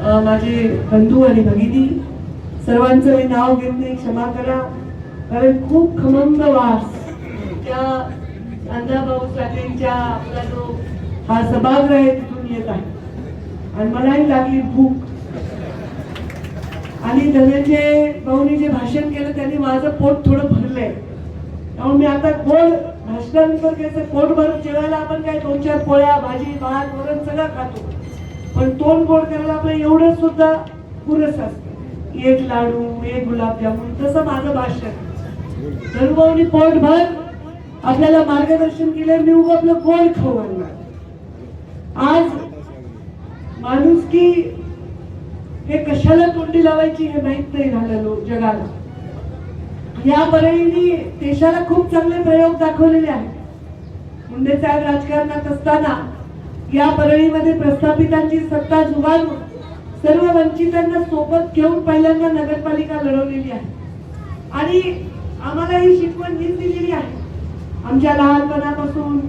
माझे बंधू आणि भगिनी, सर्वांचं मी नाव घेत नाही, क्षमा करा, कारण खूप खमंग वास त्या अण्णाभाऊ साठेंच्या आपला जो हा सभागृह आहे तिथून येत आहे आणि मलाही लागली भूक. आणि धनंजय भाऊनी जे भाषण केलं त्यांनी माझं पोट थोडं भरलंय, त्यामुळे मी आता गोड भाषणानंतर कसं पोट भरत जेवायला आपण काय 2-4 पोळ्या, भाजी, भात, वरण सगळं खातो, पण तोंड गोड करायला आपलं एवढं सुद्धा पुरेस असतं. एक लाडू, एक गुलाबजामुन, तसं माझं भाषण. धनुभाऊनी पोटभर आपल्याला मार्गदर्शन केलं. मी उगा आपलं गोड खाऊ आणणार. आज माणुसकी हे कशाला तोंडी लावायची हे माहित नाही झालं जगाला. या परळीने देशाला खूप चांगले प्रयोग दाखवलेले आहेत. मुंडे साहेब राजकारणात असताना या परळीमध्ये प्रस्थापितांची सत्ता जुगारून सर्व वंचितांना सोबत घेऊन पहिल्यांदा नगरपालिका लढवलेली आहे. आणि आम्हाला ही शिकवण हीच दिलेली आहे. आमच्या लहानपणापासून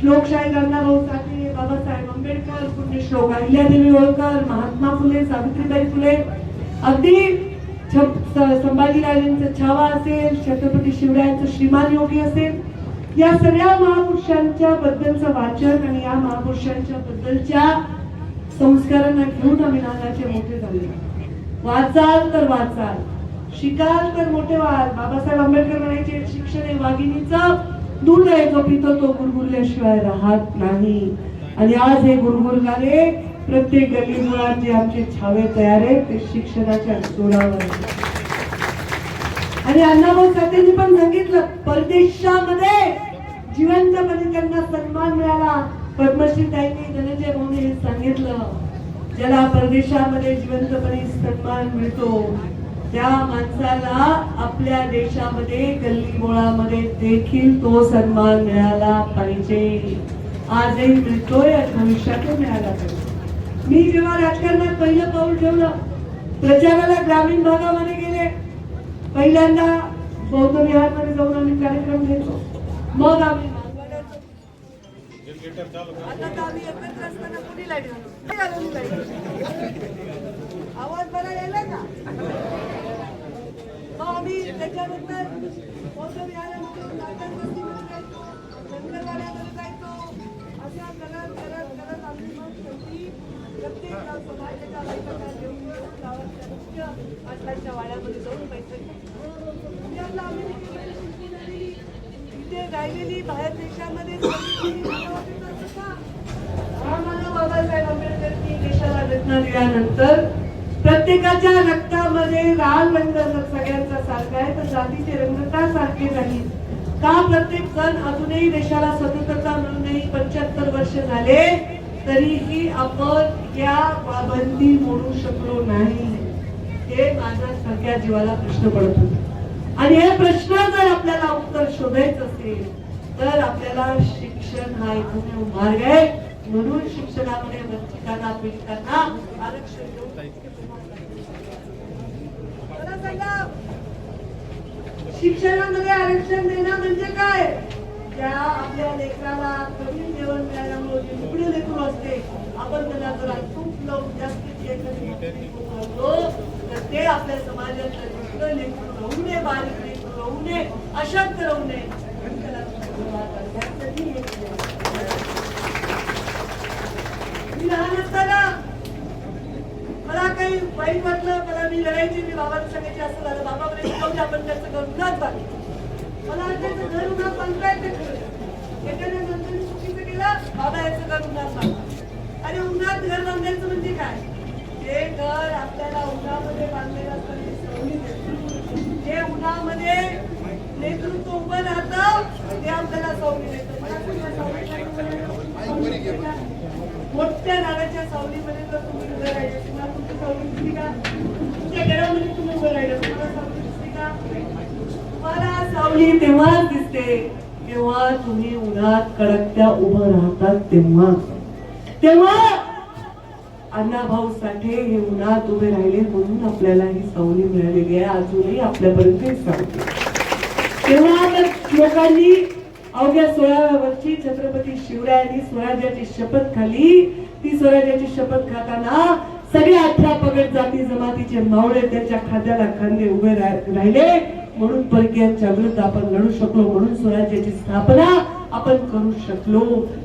लोकशाही अण्णाभाऊ साठे, बाबासाहेब आंबेडकर, पुण्यश्लोक अहिल्यादेवी होळकर, महात्मा फुले, सावित्रीबाई फुले, अगदी संभाजीराजेंचा छावा असेल, छत्रपती शिवरायांचं श्रीमान योगी असेल, या सगळ्या महापुरुषांच्या बद्दलचं वाचन आणि या महापुरुषांच्या बद्दलच्या संस्कारांना घेऊन आम्ही लहानाचे मोठे झाले. वाचाल तर वाचाल, शिकाल तर मोठे व्हाल. बाबासाहेब आंबेडकर म्हणायचे, शिक्षण हे वाघिणीचं दूध आहे, जो पितो तो गुरगुरल्याशिवाय राहत नाही. आणि आज हे गुरगुरणारे प्रत्येक गल्लीमुळात जे आमचे छावे तयार आहेत ते शिक्षणाच्या जोरावर. आणि अण्णाभाऊ साठेंनी पण सांगितलं, परदेशामध्ये जिवंतपणे त्यांना सन्मान मिळाला. पद्मश्री ताईंनी, धनंजय भाऊने हे सांगितलं, ज्याला परदेशामध्ये जिवंतपणे सन्मान मिळतो त्या माणसाला आपल्या देशामध्ये गल्लीबोळामध्ये देखील तो सन्मान मिळाला पाहिजे. आजही मिळतोय आणि भविष्यातही मिळाला पाहिजे. मी जेव्हा राजकारणात पहिलं पाऊल ठेवलं, प्रचाराला ग्रामीण भागामध्ये गेले, पहिल्यांदा बौद्ध विहारमध्ये जाऊन आम्ही कार्यक्रम घेतो, मग आम्ही आवाज बरा यायला का? आम्ही त्याच्यानंतर बौद्ध विहारामध्ये जंगलवाड्यामध्ये जायचो. अशा करत करत करत आम्ही मग शेवटी प्रत्येक समाजाच्या बायकांना घेऊन गावाच्या मुख्य आठवड्याच्या वाड्यामध्ये जाऊन पैसे इथे राहिलेली बाहेर देशामध्ये बाबासाहेब आंबेडकरांनी देशाला रचना दिल्यानंतर प्रत्येकाच्या रक्तामध्ये लाल रंग जर सगळ्यांचा सारखा आहे तर जातीचे रंग का सारखे नाही का? प्रत्येक जण अजूनही देशाला स्वतंत्रता मिळूनही 75 वर्ष झाले तरीही आपण या पाबंदी मोडू शकलो नाही. हे माझ्या सगळ्या जीवाला प्रश्न पडत होते. आणि हे प्रश्न जर आपल्याला उत्तर शोधायचं असेल तर आपल्याला शिक्षण हा एकमेव मार्ग आहे. म्हणून शिक्षणामध्ये वंचितांना, पीडितांना आरक्षण देऊन शिक्षणामध्ये आरक्षण देणं म्हणजे काय? त्या आपल्या लेकराला कमी जेवण मिळाल्यामुळे जे मुकडी लेकरू असते, आपण त्याला जर तूप लावून जास्तीत तर ते आपल्या समाजातलं दुसरं लेकरू राहू नये, बारीक लेकरू राहू नये, अशक्त राहू नये. मी लहान असताना मला काही वाईट वाटलं, मला मी लढायची, मी बाबाला सांगायची, असं झालं बाबा म्हणजे आपण त्याचं घर उन्हात बांधलं. मला त्याचं घर उन्हात बांधता येते. एखाद्या नंतर चुकीचं केलं, बाबा याचं घर उन्हात बांधलं. आणि उन्हात घर बांधायचं म्हणजे काय? जे घर आपल्याला उन्हामध्ये बांधलेलं असतं ते सावली देतं. जे उन्हामध्ये नेतृत्व उभं राहतं ते आपल्याला सावली देतं. मोठ्या नारळाच्या सावलीमध्ये जर तुम्ही उभं राहिले, तुम्हाला तुमची सावली दिसली का? तुमच्या घरामध्ये तुम्ही उभं राहिलं, तुम्हाला सावली दिसली का? तुम्हाला सावली तेव्हाच दिसते जेव्हा तुम्ही उन्हात कडकत्या उभं राहतात. तेव्हा अण्णाभाऊ साठे हे उन्हात उभे राहिले म्हणून आपल्याला ही सावली मिळालेली आहे. अजूनही आपल्यापर्यंत सावली. तेव्हा लोकांनी अवघ्या 16व्या वर्षी छत्रपती शिवरायांनी स्वराज्याची शपथ खाली. ती स्वराज्याची शपथ खाताना सगळ्या 18 माळकट जाती जमातीचे मावळे त्यांच्या खांद्याला खांदे उभे राहिले, म्हणून परकीयांच्या विरुद्ध आपण लढू शकलो, म्हणून स्वराज्याची स्थापना आपण करू शकलो.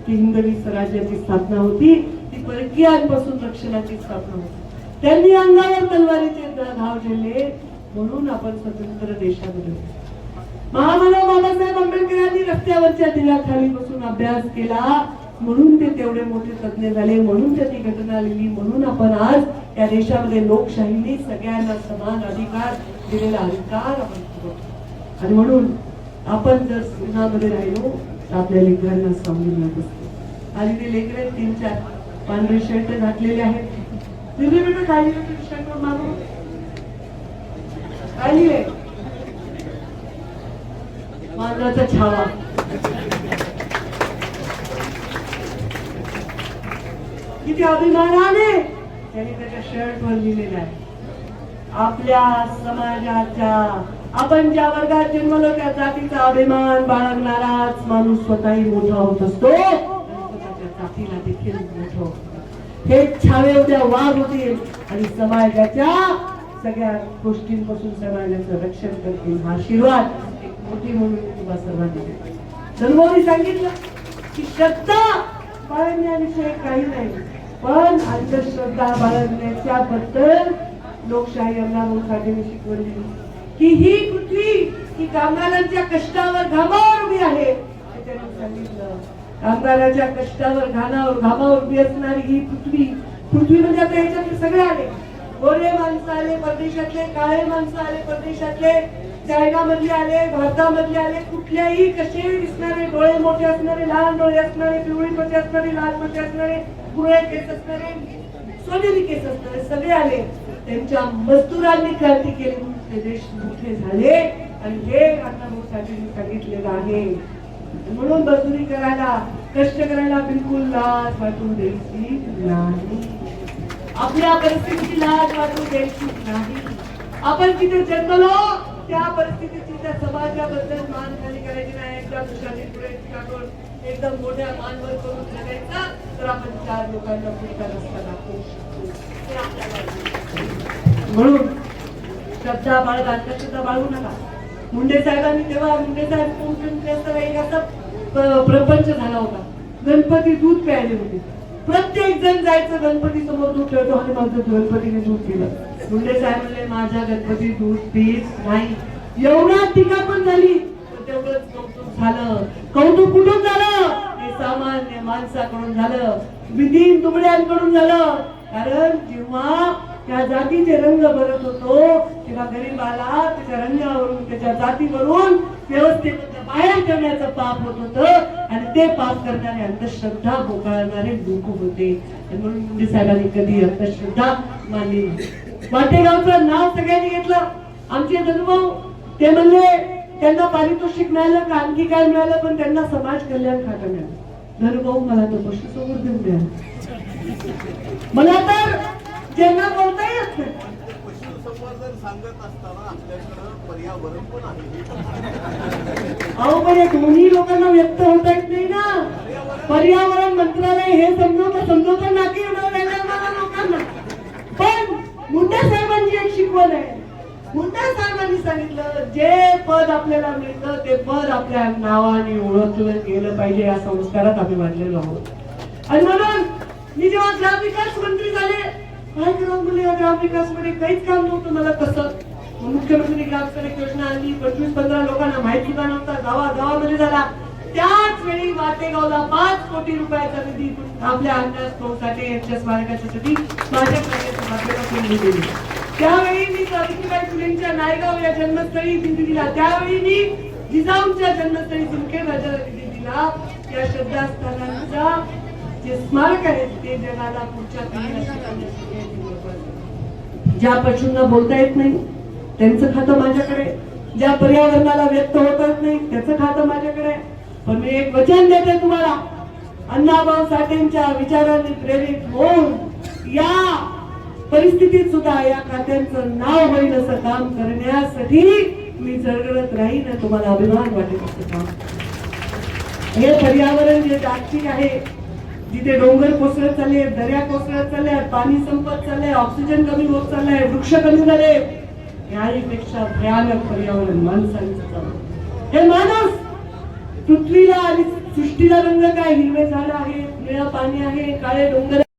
ती हिंदवी स्वराज्याची स्थापना होती, ती परकीयांपासून रक्षणाची स्थापना होती. त्यांनी अंगावर तलवारीचे घाव झेलले, म्हणून आपण स्वतंत्र देशामध्ये. महामानव बाबासाहेब आंबेडकरांनी रस्त्यावरच्या दिव्याखाली बसून अभ्यास केला, म्हणून ते तेवढे मोठे तज्ञ झाले, म्हणून त्यांनी घटना लिहिली, म्हणून आपण आज या देशामध्ये लोकशाहीने सगळ्यांना समान अधिकार दिलेला अधिकार आपण करतो. आणि म्हणून आपण जर उन्हामध्ये राहिलो तर आपल्या लेकरांना समजून मिळत असते. आणि ते लेकरे 3-4 पांढरे शर्ट घातलेले आहेत. बेटा काय शर्ट मागू काय लिहिले, मानवाचा छावा. किती अभिमानाने त्यांनी त्याच्या शर्ट वर लिहिलेला आहे. आपल्या समाजाच्या आपण ज्या वर्गात जन्मलो त्या जातीचा अभिमान बाळगणाराच माणूस स्वतःही मोठा होत असतो, स्वतःच्या जातीला देखील मोठं होतं. हे छावे उद्या वाघ होतील आणि समाजाच्या सगळ्या गोष्टींपासून समाजाचं रक्षण करतील. हा आशीर्वाद एक मोठी म्हणून तुम्हा सर्वांनी देते. धर्मोनी सांगितलं की श्रद्धा बाळगण्याविषयी काही नाही, पण अंधश्रद्धा बाळगण्याच्या बद्दल लोकशाही अंगणामध्ये शिकवली की ही पृथ्वी ही कामगारांच्या कष्टावर घामावर उभी आहे. त्यांनी सांगितलं कामगाराच्या कष्टावर घामावर उभी असणारी ही पृथ्वी म्हणजे आता याच्यातले सगळे आले, गोरे माणसं आले परदेशातले, काळे माणसं आले परदेशातले, चायना मधले आले, भारतामधले आले, कुठल्याही कसे दिसणारे, डोळे मोठे असणारे, लहान डोळे असणारे, पिवळी त्वचा असणारे, लाल त्वचा असणारे, कुरळे केस असणारे, सोनेरी केस असणारे सगळे आले. त्यांच्या मजदुरांनी क्रांती केली म्हणून ते देश मोठे झाले. आणि हे अण्णाभाऊ साठेंनी सांगितलेलं आहे. म्हणून मजुरी करायला कष्ट करायला बिलकुल लाज वाटू द्यायची नाही. आपल्या परिस्थितीची लाज वाटू द्यायची नाही. आपण तिथे जन्मलो त्या परिस्थितीची त्या समाजाबद्दल मान खाली करायची नाही. एकदा दुसऱ्याने पुढे टाकून एकदम मोठ्या मानवर करून जगायचा तर आपण 4 लोकांना पुढचा रस्ता दाखवू शकतो. म्हणून श्रद्धा बाळगा, अंधश्रद्धा बाळगू नका. मुंडे साहेबांनी तेव्हा मुंडे साहेब मुख्यमंत्री असताना एक असा प्रपंच झाला होता. गणपती दूध प्यायले होते. प्रत्येक जण जायचं गणपती समोर दूध ठेवतो आणि माझं गणपतीने दूध पिलं. मुंडे साहेब म्हणले माझ्या गणपती दूध पीत नाही. एवढा टीका पण झाली, तेवढंच कौतुक झालं. कौतुक कुठून झालं? हे सामान्य माणसाकडून झालं, विधीन तुमड्यांकडून झालं. कारण जेव्हा त्या जातीचे रंग भरत होतो तेव्हा गरीबाला त्याच्या रंगावरून त्याच्या जातीवरून व्यवस्थेमध्ये बाहेर ठेवण्याचं पाप होत होतं आणि ते पाप करणारे अंधश्रद्धा बोकाळणारे लोक होते. म्हणून मुंडे साहेबांनी कधी अंधश्रद्धा मानली नाही. वाटेगावचं नाव सगळ्यांनी घेतलं. आमचे धनुभाऊ ते म्हणले त्यांना पारितोषिक मिळालं का आणखी काय मिळालं, पण त्यांना समाज कल्याण खातं मिळालं. धनुभाऊ मला तर पशुसंवर्धन मिळालं. मला तर ज्यांना बोलता येत नाही सांगत असताना आपल्याकडे पर्यावरण पण आहे. अहो पण या दोन्ही लोकांना व्यक्त होता येत नाही ना. पर्यावरण मंत्रालय हे समजवतं ना की लोकांना. पण मुंडे साहेबांची एक शिकवण आहे. मुंडे साहेबांनी सांगितलं जे पद आपल्याला मिळतं ते पद आपल्या नावाने ओळखलं गेलं पाहिजे. या संस्कारात आम्ही वाढलेलो आहोत. आणि म्हणून मी जेव्हा ग्रामविकास मंत्री झाले, काय करावं म्हणले या ग्रामविकास मध्ये काहीच काम नव्हतं मला. कसं मुख्यमंत्री ग्रामसडक योजना आणली, 25-15 लोकांना माहिती सुद्धा नव्हता. गावागावामध्ये झाला. त्याच वेळी वाटेगावला 5 कोटी रुपयाचा निधी आपल्या अण्णाभाऊ साठे यांच्या स्मारकासाठी माझ्या माध्यमातून दिली. त्यावेळी मी सावित्रीबाई फुलेंच्या नायगाव या जन्मस्थळी निधी दिला. त्यावेळी मी जिजाऊंच्या जन्मस्थळी सिंदखेड राजाला निधी दिला. या श्रद्धास्थानांचा जे स्मारक आहे ते जगाला पुढच्या पिढीला. ज्या पशूंना बोलता येत नाही त्यांचं खातं माझ्याकडे, ज्या पर्यावरणाला व्यक्त होतात नाही त्याचं खातं माझ्याकडे. पण मी एक वचन देते तुम्हाला, अण्णाभाऊ साठेंच्या विचारांनी प्रेरित होऊन या परिस्थितीत सुद्धा या खात्यांचं नाव होईल असं काम करण्यासाठी मी झळझळत राहीन. तुम्हाला अभिमान वाटेल असं काम. हे पर्यावरण जे जागतिक आहे जिथे डोंगर कोसळत चालले, दर्या कोसळत चालल्या, पाणी संपत चाललंय, ऑक्सिजन कमी होत चाललंय, वृक्ष कमी झाले, याहीपेक्षा भयानक पर्यावरण माणसांचं चालू. हे माणूस पृथ्वीला आणि सृष्टीला रंग काय, हिरवे झाड आहे, निळं पाणी आहे, काळे डोंगर